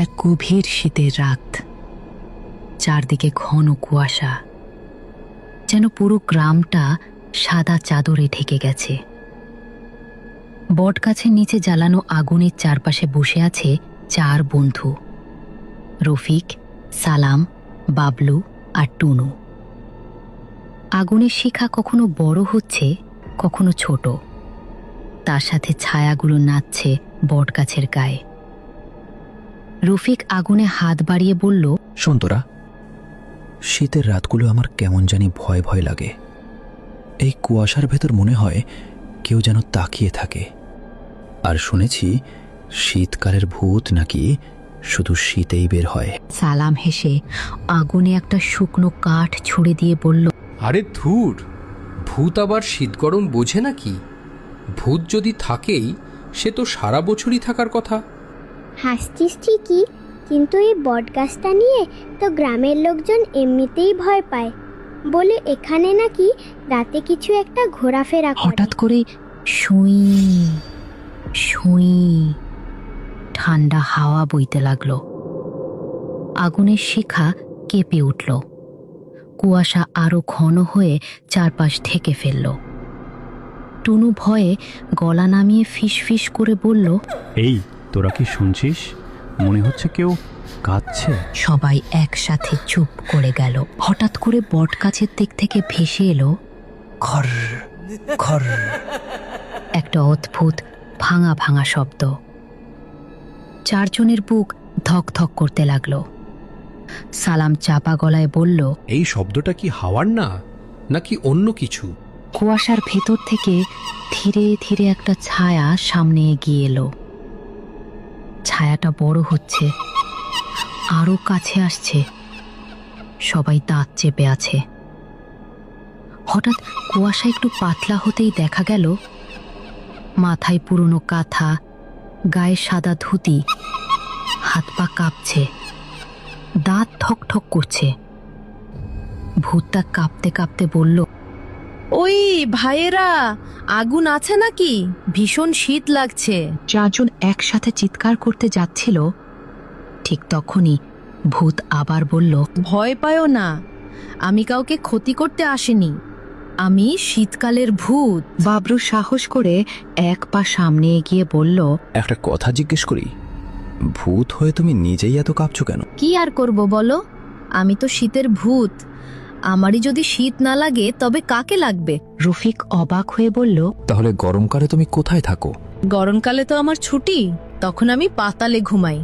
এক গভীর শীতের রাত, চারদিকে ঘন কুয়াশা, যেন পুরো গ্রামটা সাদা চাদরে ঢেকে গেছে। বটগাছের নিচে জ্বালানো আগুনের চারপাশে বসে আছে চার বন্ধু, রফিক, সালাম, বাবলু আর টুনু। আগুনের শিখা কখনো বড় হচ্ছে, কখনো ছোট, তার সাথে ছায়াগুলো নাচছে বটগাছের গায়ে। রফিক আগুনে হাত বাড়িয়ে বলল, শোন তোরা, শীতের রাতগুলো আমার কেমন জানি ভয় ভয় লাগে। এই কুয়াশার ভেতর মনে হয় কেউ যেন তাকিয়ে থাকে। আর শুনেছি শীতকালের ভূত নাকি শুধু শীতেই বের হয়। সালাম হেসে আগুনে একটা শুকনো কাঠ ছুঁড়ে দিয়ে বলল, আরে ধুর, ভূত আবার শীত গরম বোঝে নাকি? ভূত যদি থাকেই সে তো সারা বছরই থাকার কথা। হাসছিস ঠিকই, কিন্তু এই বটগাছটা নিয়ে তো গ্রামের লোকজন এমনিতেই ভয় পায় বলে এখানে নাকি রাতে কিছু একটা ঘোরাফেরা করে। হঠাৎ করে সুই সুই ঠান্ডা হাওয়া বইতে লাগলো। আগুনের শিখা কেঁপে উঠল। কুয়াশা আরো ঘন হয়ে চারপাশ ঢেকে ফেলল। টুনু ভয়ে গলা নামিয়ে ফিস ফিস করে বলল, এই তোরা কি শুনছিস? মনে হচ্ছে কেউ কাঁদছে। সবাই একসাথে চুপ করে গেল। হঠাৎ করে বটগাছের দিক থেকে ভেসে এলো খর খর একটা অদ্ভুত ভাঙা ভাঙা শব্দ। চারজনের বুক ধক ধক করতে লাগলো। সালাম চাপা গলায় বলল, এই শব্দটা কি হাওয়ার না, নাকি অন্য কিছু? কুয়াশার ভেতর থেকে ধীরে ধীরে একটা ছায়া সামনে এগিয়ে এলো। ছায়াটা বড় হচ্ছে, আরো কাছে আসছে। সবাই দাঁত চেপে আছে। হঠাৎ কুয়াশা একটু পাতলা হতেই দেখা গেল মাথায় পুরনো কাঁথা, গায়ে সাদা ধুতি, হাত পা কাঁপছে, দাঁত ঠক ঠক করছে। ভূতটা কাঁপতে কাঁপতে বলল, ওই ভাইয়েরা, আগুন আছে নাকি? ভীষণ শীত লাগছে। চারজন একসাথে চিৎকার করতে যাচ্ছিল। ঠিক তখনই ভূত আবার বলল, ভয় পায়ো না, আমি কাউকে ক্ষতি করতে আসিনি। আমি শীতকালের ভূত। বাবলু সাহস করে এক পা সামনে এগিয়ে বলল, একটা কথা জিজ্ঞেস করি, ভূত হয়ে তুমি নিজেই এত কাঁপছো কেন? কি আর করব বলো, আমি তো শীতের ভূত। আমারই যদি শীত না লাগে তবে কাকে লাগবে? রফিক অবাক হয়ে বলল, তাহলে গরমকালে তুমি কোথায় থাকো? গরমকালে তো আমার ছুটি, তখন আমি পাতালে ঘুমাই।